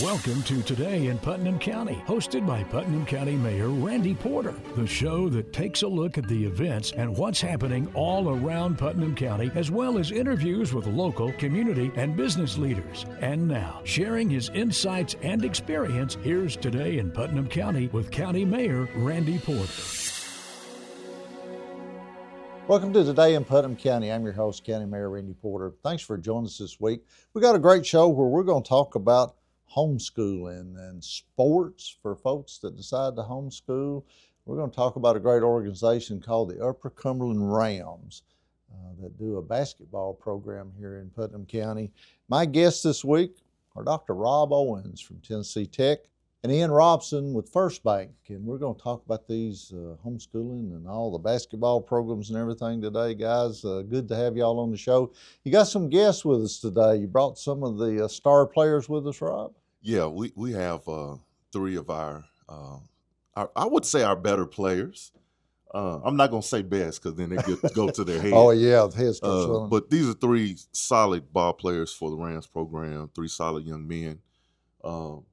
Welcome to Today in Putnam County, hosted by Putnam County Mayor Randy Porter, the show that takes a look at the events and what's happening all around Putnam County, as well as interviews with local, community, and business leaders. And now, sharing his insights and experience, here's Today in Putnam County with County Mayor Randy Porter. Welcome to Today in Putnam County. I'm your host, County Mayor Randy Porter. Thanks for joining us this week. We got a great show where we're going to talk about homeschooling and sports for folks that decide to homeschool. We're going to talk about a great organization called the Upper Cumberland RAMS that do a basketball program here in Putnam County. My guests this week are Dr. Rob Owens from Tennessee Tech and Ian Roberson with First Bank. And we're going to talk about these homeschooling and all the basketball programs and everything today, guys. Good to have y'all on the show. You got some guests with us today. You brought some of the star players with us, Rob? Yeah, we have three of our I would say our better players. I'm not going to say best because then they go to their head. Oh, yeah, the head starts swelling. But these are three solid ball players for the Rams program, three solid young men. I'll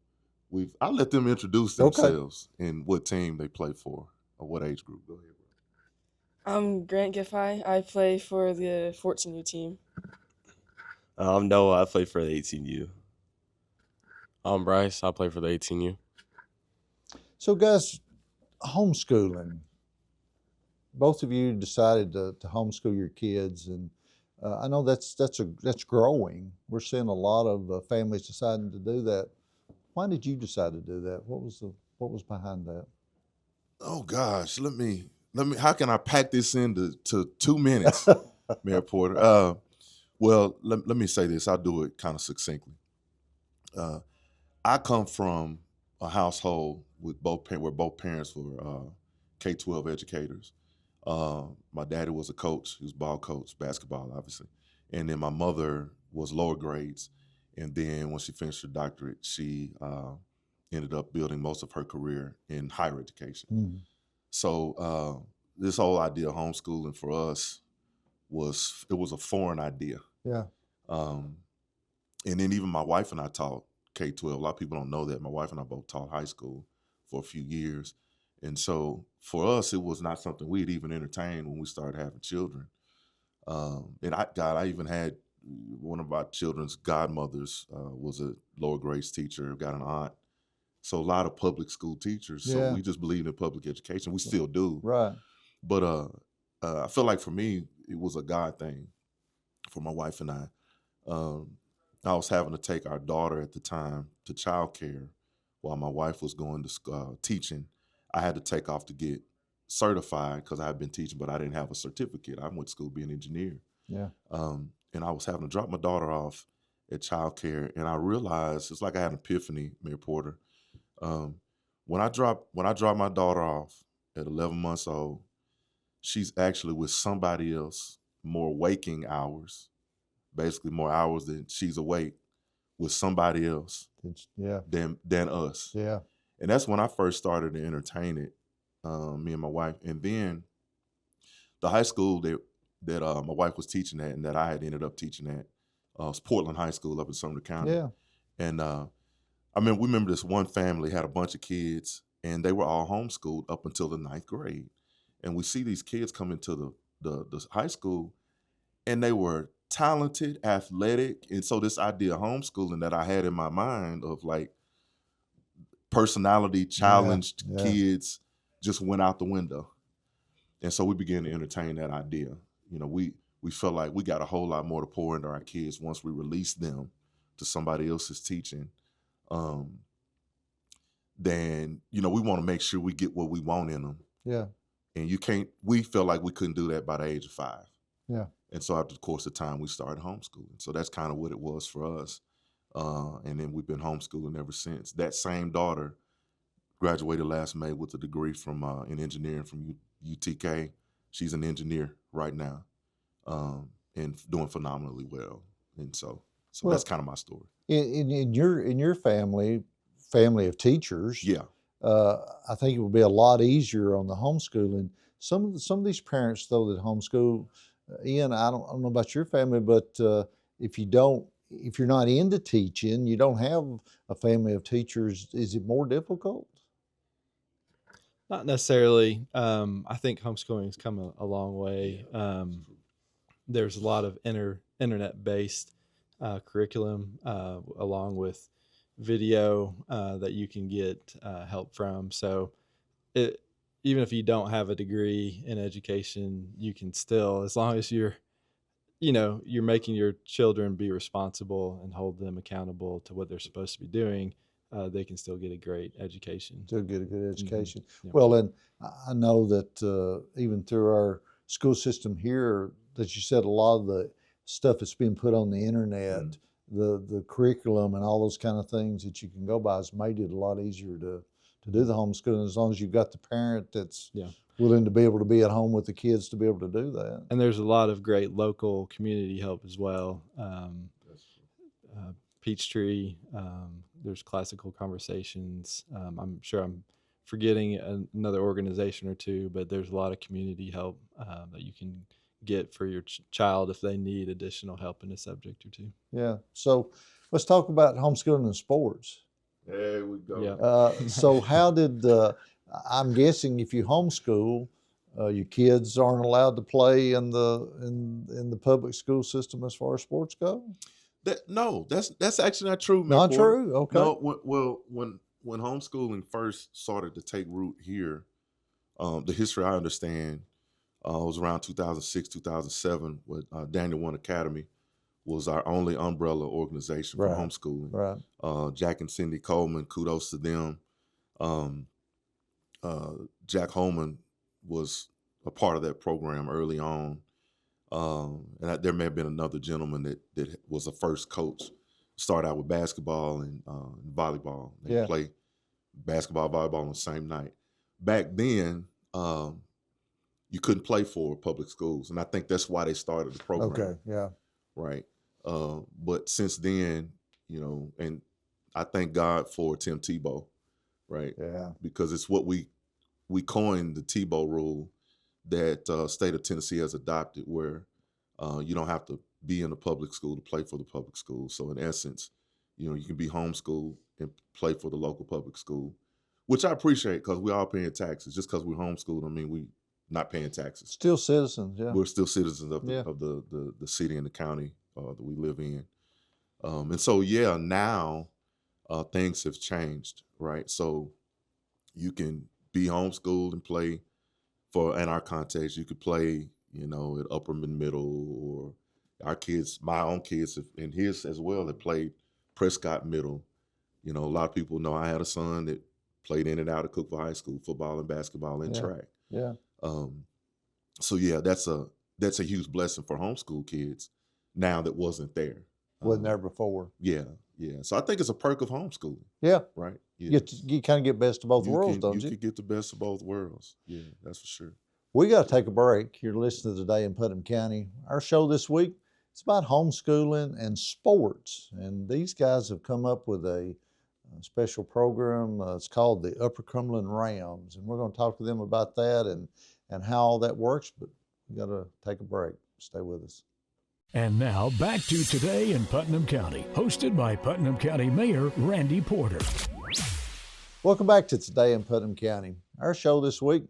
let them introduce themselves and what team they play for or what age group. Go ahead, bro. I'm Grant Giffey. I play for the 14U team. I'm Noah. I play for the 18U. I'm Bryce. I play for the 18U. So, guys, homeschooling. Both of you decided to homeschool your kids, and I know that's growing. We're seeing a lot of families deciding to do that. Why did you decide to do that? What was behind that? Oh gosh, let me. How can I pack this into 2 minutes, Mayor Porter? Well, let me say this. I'll do it kind of succinctly. I come from a household with where both parents were K-12 educators. My daddy was a coach. He was ball coach, basketball, obviously. And then my mother was lower grades. And then when she finished her doctorate, she ended up building most of her career in higher education. Mm-hmm. So this whole idea of homeschooling for us was a foreign idea. Yeah. And then even my wife and I taught K-12. A lot of people don't know that. My wife and I both taught high school for a few years. And so for us, it was not something we'd even entertained when we started having children. And I even had one of our children's godmothers was a lower grades teacher, got an aunt. So a lot of public school teachers. Yeah. So we just believed in public education. We still do. Right. But I feel like for me, it was a God thing for my wife and I. I was having to take our daughter at the time to childcare while my wife was going to teaching. I had to take off to get certified because I had been teaching, but I didn't have a certificate. I went to school to be an engineer. Yeah. And I was having to drop my daughter off at childcare, and I realized it's like I had an epiphany, Mayor Porter. When I drop my daughter off at 11 months old, she's actually with somebody else, more waking hours, basically more hours than she's awake with somebody else than us. Yeah. And that's when I first started to entertain it, me and my wife. And then the high school that my wife was teaching at and that I had ended up teaching at was Portland High School up in Sumner County. Yeah. And we remember this one family had a bunch of kids and they were all homeschooled up until the 9th grade. And we see these kids come into the high school and they were talented, athletic. And so this idea of homeschooling that I had in my mind of like personality challenged kids just went out the window. And so we began to entertain that idea. You know, we felt like we got a whole lot more to pour into our kids once we released them to somebody else's teaching. Then, you know, we want to make sure we get what we want in them. Yeah. And we felt like we couldn't do that by the age of 5. Yeah. And so after the course of time, we started homeschooling. So that's kind of what it was for us. And then we've been homeschooling ever since. That same daughter graduated last May with a degree from in engineering from UTK. She's an engineer right now and doing phenomenally well. And so that's kind of my story. In your family of teachers, yeah, I think it would be a lot easier on the homeschooling. Some of these parents though that homeschool, Ian, I don't know about your family, but if you don't if you're not into teaching, you don't have a family of teachers, is it more difficult? Not necessarily. I think homeschooling has come a long way. There's a lot of internet-based curriculum along with video that you can get help from. So even if you don't have a degree in education, you can still, as long as you're making your children be responsible and hold them accountable to what they're supposed to be doing, they can still get a great education. Still get a good education. Yeah. Well, and I know that even through our school system here, that you said a lot of the stuff that's being put on the internet, the curriculum and all those kind of things that you can go by has made it a lot easier to do the homeschooling, as long as you've got the parent that's willing to be able to be at home with the kids to be able to do that. And there's a lot of great local community help as well. Peachtree, there's Classical Conversations. I'm sure I'm forgetting another organization or two, but there's a lot of community help that you can get for your child if they need additional help in a subject or two. Yeah. So let's talk about homeschooling and sports. There we go. Yeah. So how did, I'm guessing if you homeschool, your kids aren't allowed to play in the public school system as far as sports go? No, that's actually not true. Not true? Okay. No, when homeschooling first started to take root here, the history I understand was around 2006, 2007, with Daniel One Academy was our only umbrella organization for homeschooling. Right. Jack and Cindy Coleman, kudos to them. Jack Holman was a part of that program early on. And there may have been another gentleman that was a first coach. Started out with basketball and volleyball. They play basketball, volleyball on the same night. Back then, you couldn't play for public schools, and I think that's why they started the program. Okay, yeah. Right. But since then, and I thank God for Tim Tebow, right? Yeah. Because it's what we coined the Tebow rule that state of Tennessee has adopted, where you don't have to be in the public school to play for the public school. So in essence, you can be homeschooled and play for the local public school, which I appreciate, because we're all paying taxes. Just because we're homeschooled, I mean, we not paying taxes. Still citizens, yeah. We're still citizens of the city and the county that we live in. And so, now things have changed, right? So you can be homeschooled and play in our context, you could play, at upper and middle, or our kids, my own kids, and his as well, that played Prescott Middle. A lot of people know I had a son that played in and out of Cookville High School, football and basketball and track. Yeah. So that's a huge blessing for homeschool kids now that wasn't there. Wasn't there before. Yeah. So I think it's a perk of homeschooling. Yeah. Right. Yeah. You kind of get best of both worlds, don't you? You could get the best of both worlds. Yeah, that's for sure. We got to take a break. You're listening to Today in Putnam County. Our show this week, it's about homeschooling and sports. And these guys have come up with a special program. It's called the Upper Cumberland RAMS. And we're going to talk to them about that and how all that works. But we got to take a break. Stay with us. And now back to Today in Putnam County, hosted by Putnam County Mayor Randy Porter. Welcome back to Today in Putnam County. Our show this week,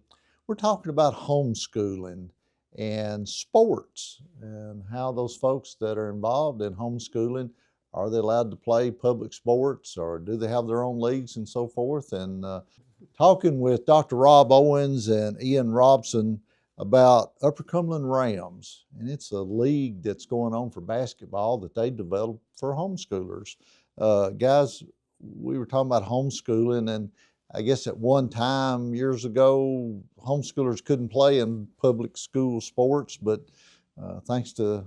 we're talking about homeschooling and sports and how those folks that are involved in homeschooling, are they allowed to play public sports, or do they have their own leagues and so forth? And talking with Dr. Rob Owens and Ian Roberson about Upper Cumberland RAMS, and it's a league that's going on for basketball that they developed for homeschoolers. Guys, we were talking about homeschooling, and I guess at one time years ago, homeschoolers couldn't play in public school sports, but thanks to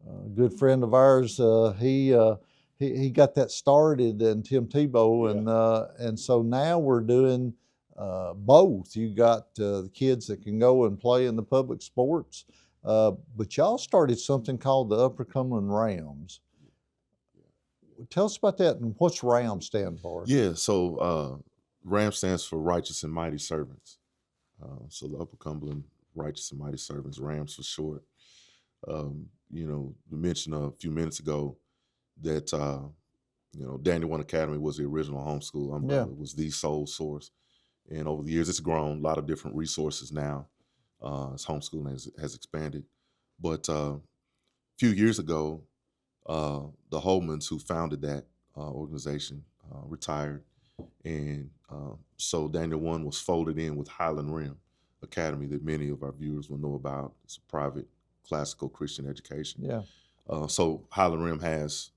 a good friend of ours, he got that started, and Tim Tebow, and so now we're doing both. You got the kids that can go and play in the public sports, but y'all started something called the Upper Cumberland RAMS. Tell us about that, and what's RAMS stand for? Yeah, so RAMS stands for Righteous and Mighty Servants. So the Upper Cumberland Righteous and Mighty Servants, RAMS for short. You mentioned a few minutes ago that Daniel One Academy was the original homeschool umbrella. Yeah. It was the sole source, and over the years it's grown. A lot of different resources now as homeschooling has expanded. But a few years ago, the Holmans who founded that organization retired, and so Daniel One was folded in with Highland Rim Academy that many of our viewers will know about. It's a private classical Christian education. Yeah. So Highland Rim has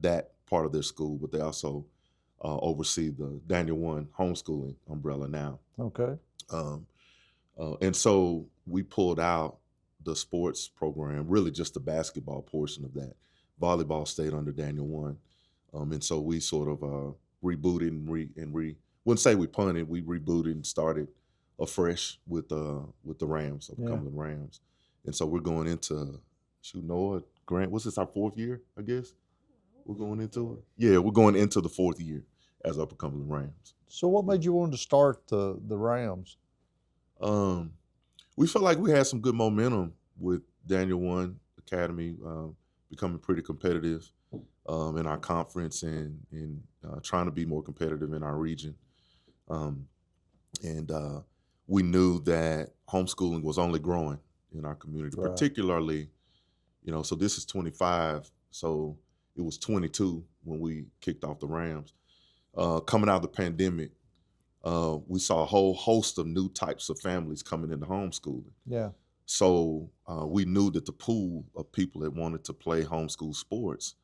that part of their school, but they also oversee the Daniel One homeschooling umbrella now. Okay. And so we pulled out the sports program, really just the basketball portion of that. Volleyball stayed under Daniel One. And so we sort of rebooted and wouldn't say we punted, we rebooted and started afresh with the Rams, Upper Cumberland RAMS. And so we're going into, Noah, Grant, what's this, our 4th year, I guess? We're going into it? Yeah, we're going into the 4th year as Upper Cumberland RAMS. So what made you want to start the Rams? We felt like we had some good momentum with Daniel One Academy becoming pretty competitive in our conference and trying to be more competitive in our region. And we knew that homeschooling was only growing in our community, Right. particularly, so this is 25, so it was 22 when we kicked off the Rams. Coming out of the pandemic, we saw a whole host of new types of families coming into homeschooling. Yeah. So we knew that the pool of people that wanted to play homeschool sports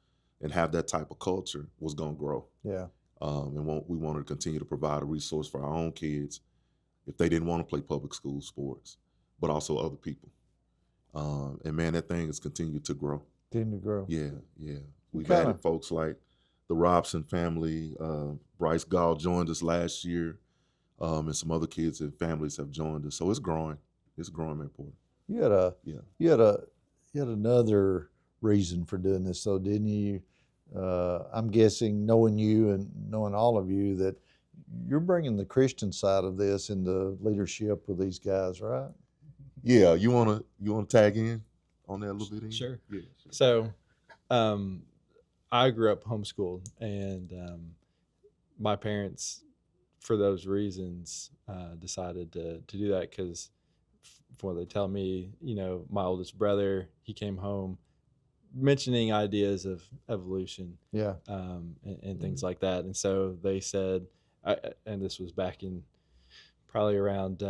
and have that type of culture was going to grow. Yeah. And we wanted to continue to provide a resource for our own kids if they didn't want to play public school sports, but also other people. And man, that thing has continued to grow. Continue to grow. Yeah, yeah. We've Kinda- added folks like the Robson family. Bryce Gall joined us last year, and some other kids and families have joined us. So it's growing. It's growing, Mayor Porter. You had Yeah. you had another reason for doing this, though, didn't you? I'm guessing, knowing you and knowing all of you, that you're bringing the Christian side of this into leadership with these guys, right? Yeah, you wanna tag in on that a little bit? Ian? Sure. Yeah. So, I grew up homeschooled, and my parents, for those reasons, decided to do that because, before they tell me, my oldest brother, he came home mentioning ideas of evolution, Yeah. and things like that. And so they said, and this was back in probably around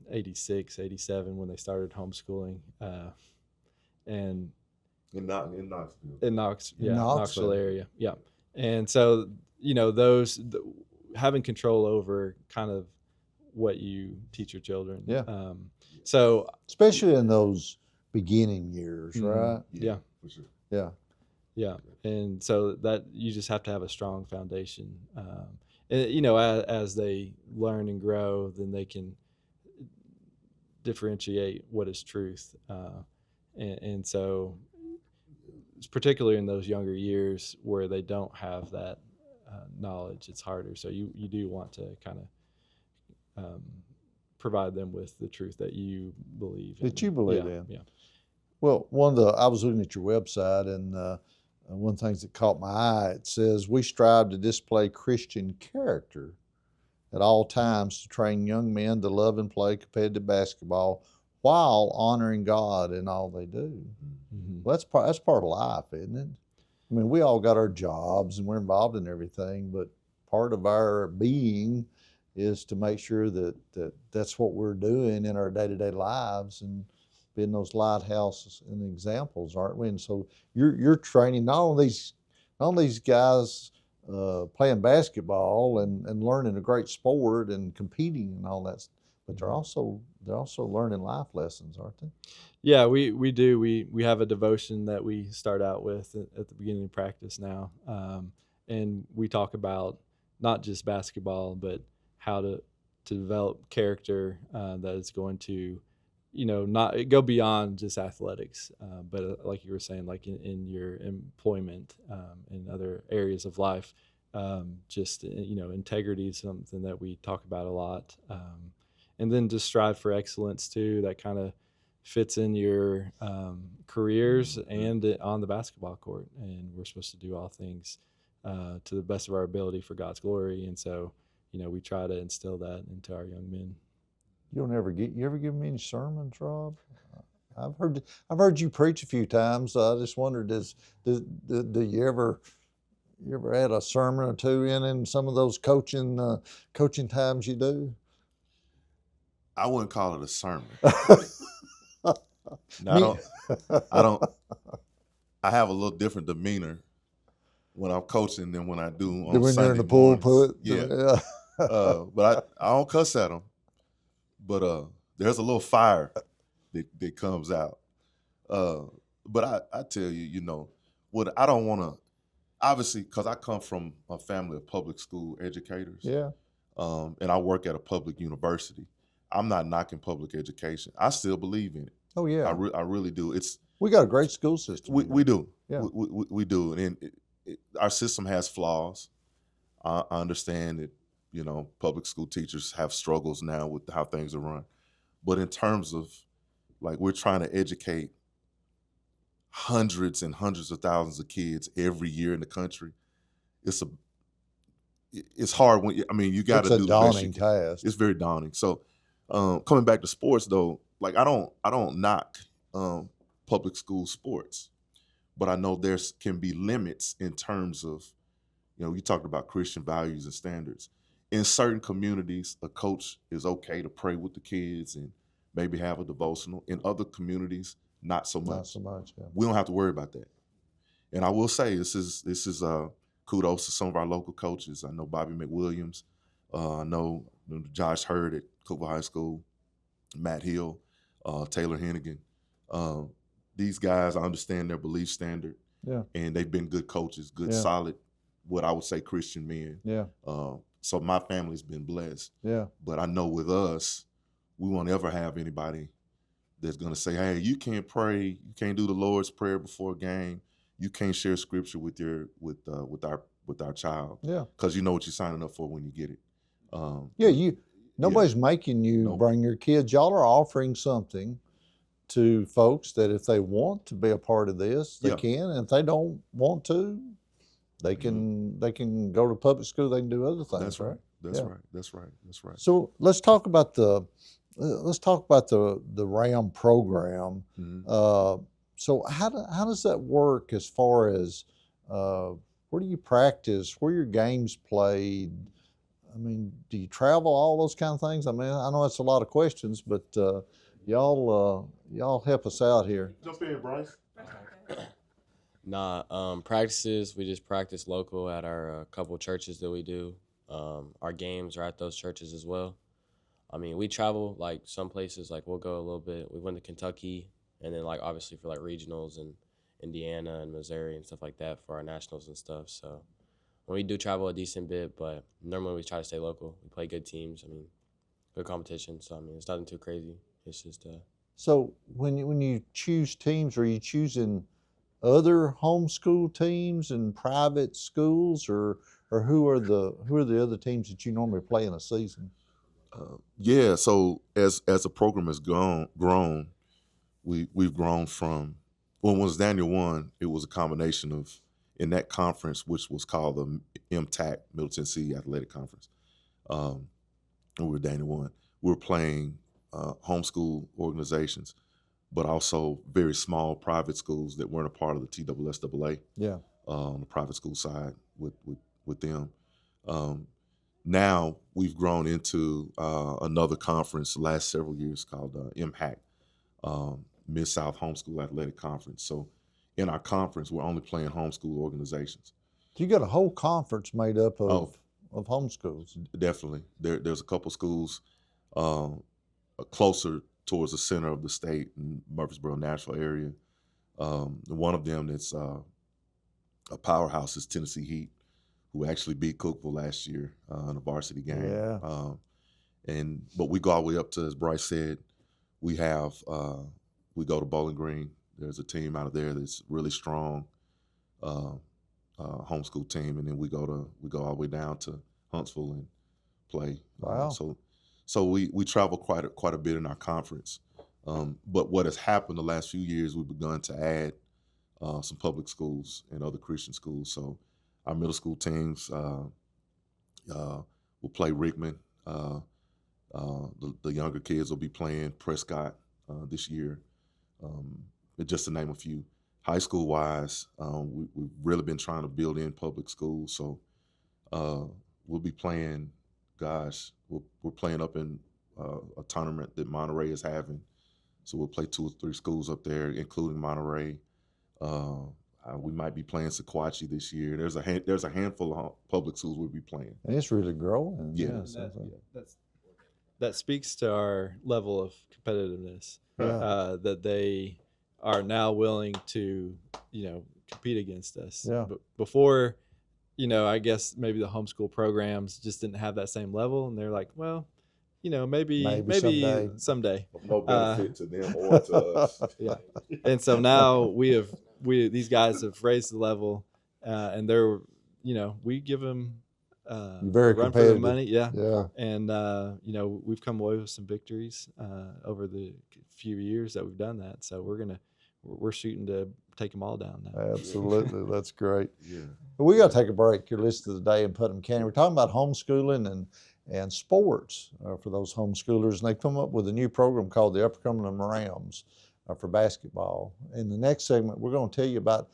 86, 87 when they started homeschooling, and In Knoxville. in Knoxville. Knoxville area. Yeah. And so, having control over kind of what you teach your children. Yeah. So, Especially in those beginning years, Mhm. right? yeah. For sure. Yeah. Yeah. And so that you just have to have a strong foundation. And, as they learn and grow, then they can differentiate what is truth. And so, it's particularly in those younger years where they don't have that knowledge, it's harder. So you do want to kind of provide them with the truth that you believe in. That you believe Yeah, in. Yeah. Well, I was looking at your website, and one of the things that caught my eye, it says, we strive to display Christian character at all times to train young men to love and play competitive basketball while honoring God in all they do. Mhm. Well, that's part of life, isn't it? I mean, we all got our jobs and we're involved in everything, but part of our being is to make sure that's what we're doing in our day-to-day lives and being those lighthouses and examples, aren't we? And so you're training not only these guys playing basketball and learning a great sport and competing and all that, but they're also learning life lessons, aren't they? Yeah, we do. We have a devotion that we start out with at the beginning of practice now, and we talk about not just basketball, but how to develop character that is going to, not go beyond just athletics, but like you were saying, like in your employment, in other areas of life, just integrity is something that we talk about a lot, and then just strive for excellence too. That kind of fits in your careers and on the basketball court. And we're supposed to do all things to the best of our ability for God's glory. And so, we try to instill that into our young men. You ever give me any sermons, Rob? I've heard you preach a few times. I just wondered, do you ever add a sermon or two in some of those coaching times you do? I wouldn't call it a sermon. No, I don't. I have a little different demeanor when I'm coaching than when I do on when Sunday you're in the pulpit. Yeah. But I don't cuss at them. But there's a little fire that comes out. But I tell you, what I don't want to, obviously, because I come from a family of public school educators. Yeah. And I work at a public university. I'm not knocking public education. I still believe in it. Oh yeah. I really do. We got a great school system. We do. Yeah. We do. And our system has flaws. I understand that, public school teachers have struggles now with how things are run. But in terms of, like, we're trying to educate hundreds and hundreds of thousands of kids every year in the country. It's hard when, you got to do the best you can. It's a daunting task. It's very daunting. So coming back to sports though, like I don't knock public school sports, but I know there can be limits in terms of, you talked about Christian values and standards. In certain communities, a coach is okay to pray with the kids and maybe have a devotional. In other communities, not so much. Not so much. Yeah. We don't have to worry about that. And I will say this is kudos to some of our local coaches. I know Bobby McWilliams. I know Josh Hurd at Cookville High School, Matt Hill, Taylor Hennigan. These guys, I understand their belief standard. Yeah. And they've been good coaches, good, solid, what I would say Christian men. Yeah. So my family's been blessed. Yeah. But I know with us, we won't ever have anybody that's going to say, hey, you can't pray, you can't do the Lord's Prayer before a game, you can't share scripture with our child. Yeah. Because you know what you're signing up for when you get it. Nobody's making you bring your kids. Y'all are offering something to folks that if they want to be a part of this, they can. And if they don't want to, they can go to public school. They can do other things. That's right. That's right. So let's talk about the RAM program. Mm-hmm. So how does that work as far as where do you practice? Where are your games played? Do you travel? All those kind of things. I know that's a lot of questions, but y'all help us out here. Jump in, Bryce. Practices, we just practice local at our couple churches that we do. Our games are at those churches as well. We travel, like some places, like we'll go a little bit. We went to Kentucky, and then like obviously for like regionals and Indiana and Missouri and stuff like that for our nationals and stuff. So when we do travel a decent bit, but normally we try to stay local. We play good teams. Good competition. So it's nothing too crazy. It's just. So when you choose teams, are you choosing other homeschool teams and private schools, or who are the other teams that you normally play in a season? So as a program has grown, we've grown from, when it was Daniel 1, it was a combination of, in that conference, which was called the MHAC, Middle Tennessee Athletic Conference. We were Daniel 1. We were playing homeschool organizations, but also very small private schools that weren't a part of the TSSAA. Yeah. On the private school side with them. Now we've grown into another conference the last several years called MHAC, Mid-South Homeschool Athletic Conference. So in our conference, we're only playing homeschool organizations. So you got a whole conference made up of homeschools. Definitely. There's a couple schools closer towards the center of the state in Murfreesboro, Nashville area. One of them that's a powerhouse is Tennessee Heat, who actually beat Cookville last year in a varsity game. Yeah. But we go all the way up to, as Bryce said, we go to Bowling Green. There's a team out of there that's really strong, homeschool team, and then we go all the way down to Huntsville and play. Wow. So we travel quite a bit in our conference. But what has happened the last few years, we've begun to add some public schools and other Christian schools. So our middle school teams will play Rickman. The younger kids will be playing Prescott this year, just to name a few. High school wise, we've really been trying to build in public schools. So we'll be playing, we're playing up in a tournament that Monterey is having. So we'll play 2 or 3 schools up there, including Monterey. We might be playing Sequatchie this year. There's a handful of public schools we'll be playing. And it's really growing. Yeah. That speaks to our level of competitiveness. That they are now willing to, compete against us. Yeah. But before, I guess maybe the homeschool programs just didn't have that same level, and they're like, well, maybe someday. No benefit to them or to us. Yeah. And so now these guys have raised the level, and they're, we give them very run for competitive. the money. Yeah. Yeah. And, we've come away with some victories over the few years that we've done that. So we're shooting to take them all down now. Absolutely. That's great. Yeah. We got to take a break. You're listening to Today in Putnam County. We're talking about homeschooling and sports for those homeschoolers. And they've come up with a new program called the Upper Cumberland RAMS for basketball. In the next segment, we're going to tell you about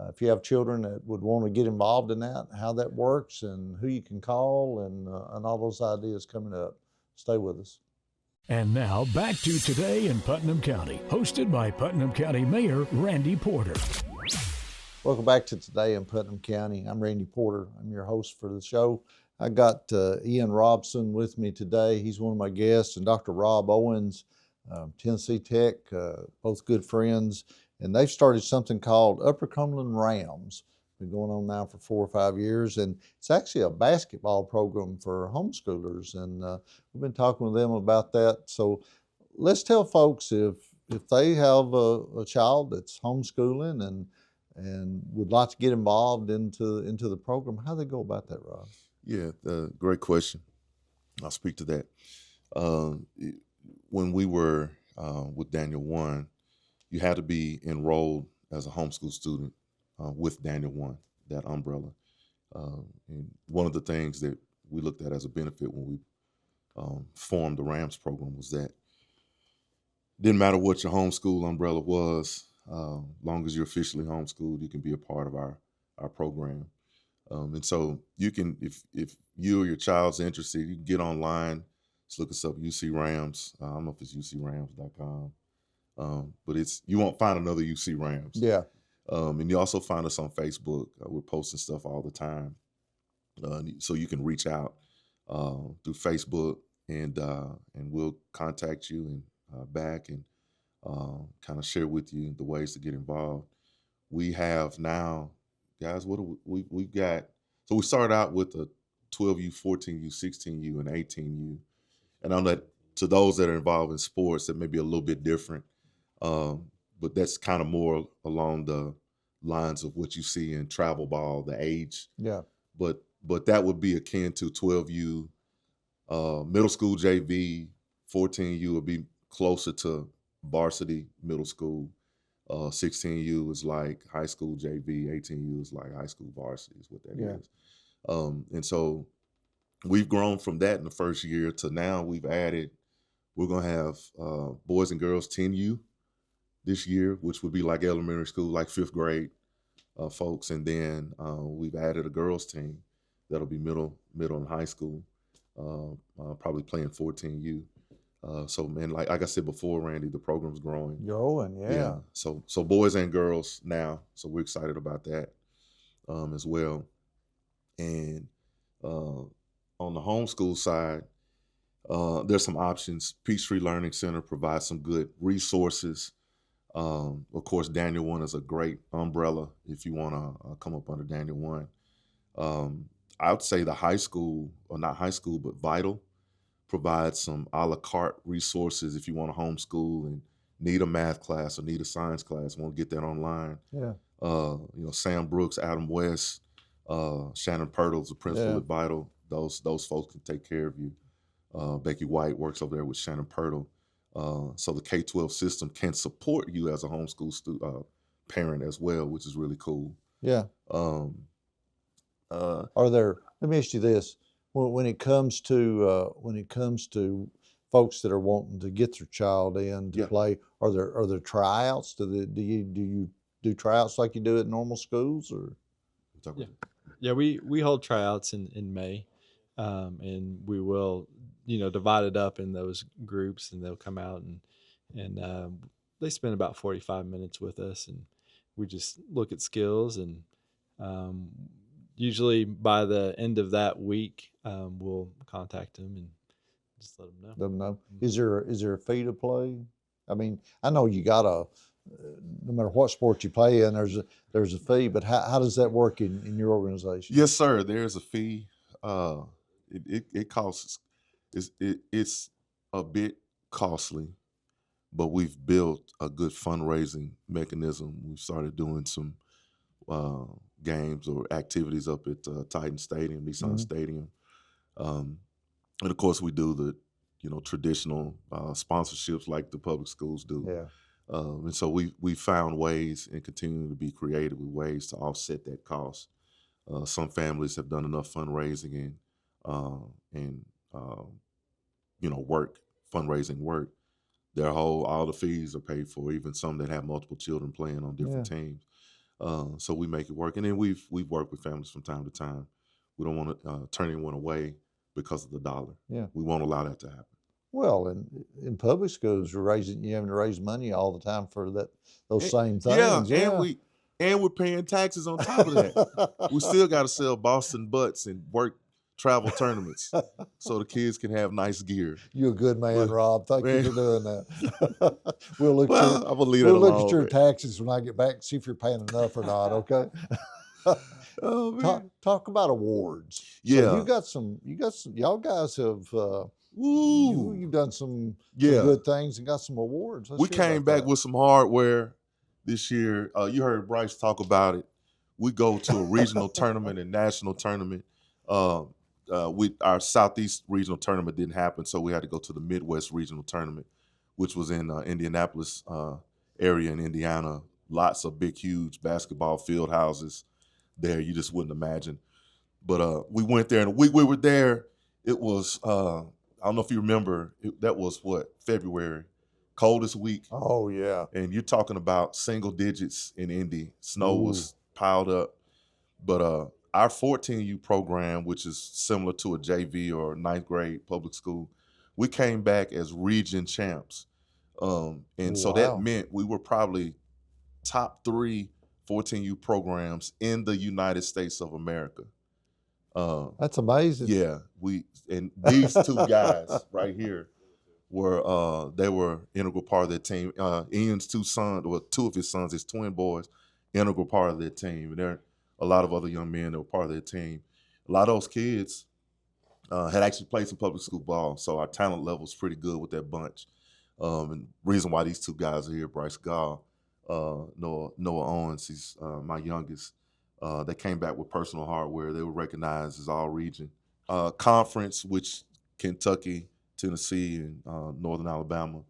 if you have children that would want to get involved in that, how that works, and who you can call, and all those ideas coming up. Stay with us. And now back to Today in Putnam County, hosted by Putnam County Mayor Randy Porter. Welcome back to Today in Putnam County. I'm Randy Porter. I'm your host for the show. I got Ian Roberson with me today. He's one of my guests, and Dr. Rob Owens, Tennessee Tech, both good friends. And they've started something called Upper Cumberland RAMS. Been going on now for 4 or 5 years, and it's actually a basketball program for homeschoolers. And we've been talking with them about that. So let's tell folks if they have a child that's homeschooling and would like to get involved into the program, how do they go about that, Rob? Yeah, great question. I'll speak to that. When we were with Daniel 1, you had to be enrolled as a homeschool student with Daniel 1, that umbrella. And one of the things that we looked at as a benefit when we formed the RAMS program was that it didn't matter what your homeschool umbrella was, long as you're officially homeschooled, you can be a part of our program. And so you can, if you or your child's interested, you can get online, just look us up, UC RAMS. I don't know if it's ucrams.com. But you won't find another UC RAMS. Yeah. And you also find us on Facebook. We're posting stuff all the time. So you can reach out through Facebook and we'll contact you and back and kind of share with you the ways to get involved. We have now, guys, we've got, so we started out with a 12U, 14U, 16U, and 18U. And I know that to those that are involved in sports, that may be a little bit different. But that's kind of more along the lines of what you see in travel ball, the age. Yeah. But that would be akin to 12U, middle school JV, 14U would be closer to varsity middle school. 16U is like high school JV, 18U is like high school varsity is what that is. And so we've grown from that in the first year to now we've added, we're going to have boys and girls 10U this year, which would be like elementary school, like 5th grade folks. And then we've added a girls team that'll be middle and high school, probably playing 14U. So, man, like I said before, Randy, the program's growing. Growing, yeah. So boys and girls now. So we're excited about that as well. And on the homeschool side, there's some options. Peachtree Learning Center provides some good resources. Of course, Daniel 1 is a great umbrella if you want to come up under Daniel 1. I would say the high school, or not high school, but Vital provides some a la carte resources if you want to homeschool and need a math class or need a science class, want to get that online. Yeah. Sam Brooks, Adam West, Shannon Pirtle's the principal at Vital. Those folks can take care of you. Becky White works over there with Shannon Pirtle. so the K-12 system can support you as a homeschool parent as well, which is really cool. Yeah. Are there? Let me ask you this: when it comes to folks that are wanting to get their child in to play, are there tryouts? Do you do tryouts like you do at normal schools, or? Yeah, we hold tryouts in May, and we will, divide it up in those groups, and they'll come out and they spend about 45 minutes with us, and we just look at skills, and usually by the end of that week, we'll contact them and just let them know. Let them know. Is there a fee to play? I mean, I know you gotta. No matter what sport you play in, there's a fee. But how does that work in your organization? Yes, sir. There's a fee. It costs. It's a bit costly, but we've built a good fundraising mechanism. We've started doing some games or activities up at Titan Stadium, Nissan Stadium, and of course we do the traditional sponsorships like the public schools do. Yeah. And so we found ways and continue to be creative with ways to offset that cost. Some families have done enough fundraising and fundraising work. All the fees are paid for, even some that have multiple children playing on different teams. So we make it work. And then we've worked with families from time to time. We don't want to turn anyone away because of the dollar. Yeah. We won't allow that to happen. Well, in public schools, you're having to raise money all the time for those same things. Yeah, and we're paying taxes on top of that. We still got to sell Boston butts and travel tournaments so the kids can have nice gear. You're a good man, Rob. Thank you for doing that. We'll look at your taxes when I get back and see if you're paying enough or not. Okay. Talk about awards. Yeah, so you got some. Y'all guys have. You've done some good things and got some awards. We came back with some hardware this year. You heard Bryce talk about it. We go to a regional tournament and national tournament. Our Southeast regional tournament didn't happen, so we had to go to the Midwest regional tournament, which was in Indianapolis area in Indiana. Lots of big, huge basketball field houses there. You just wouldn't imagine. But we went there, and the week we were there, it was I don't know if you remember, that was February, coldest week. Oh, yeah. And you're talking about single digits in Indy. Snow was piled up. But our 14U program, which is similar to a JV or ninth grade public school, we came back as region champs. So that meant we were probably top 3 14U programs in the United States of America. That's amazing. Yeah, these two guys right here were integral part of their team. Ian's two of his sons, his twin boys, integral part of their team. And there are a lot of other young men that were part of their team. A lot of those kids had actually played some public school ball, so our talent level is pretty good with that bunch. And the reason why these two guys are here, Bryce Gall, Noah Owens, he's my youngest. They came back with personal hardware. They were recognized as all region. Conference, which Kentucky, Tennessee, and Northern Alabama,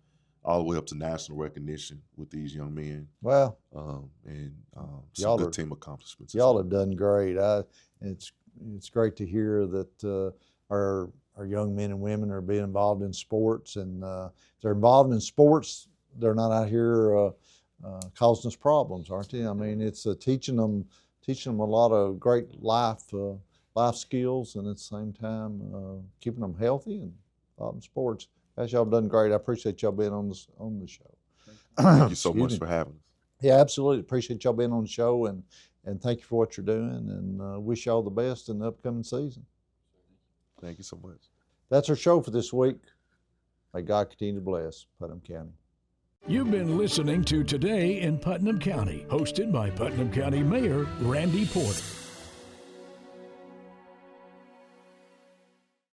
all the way up to national recognition with these young men. Wow. Some good team accomplishments. Y'all have done great. It's great to hear that our young men and women are being involved in sports. And if they're involved in sports, they're not out here causing us problems, aren't they? I mean, it's teaching them a lot of great life skills, and at the same time keeping them healthy and involved in sports. Guys, y'all have done great. I appreciate y'all being on the show. Thank you so much for having us. Yeah, absolutely. Appreciate y'all being on the show, and thank you for what you're doing, and wish y'all the best in the upcoming season. Thank you so much. That's our show for this week. May God continue to bless Putnam County. You've been listening to Today in Putnam County, hosted by Putnam County Mayor Randy Porter.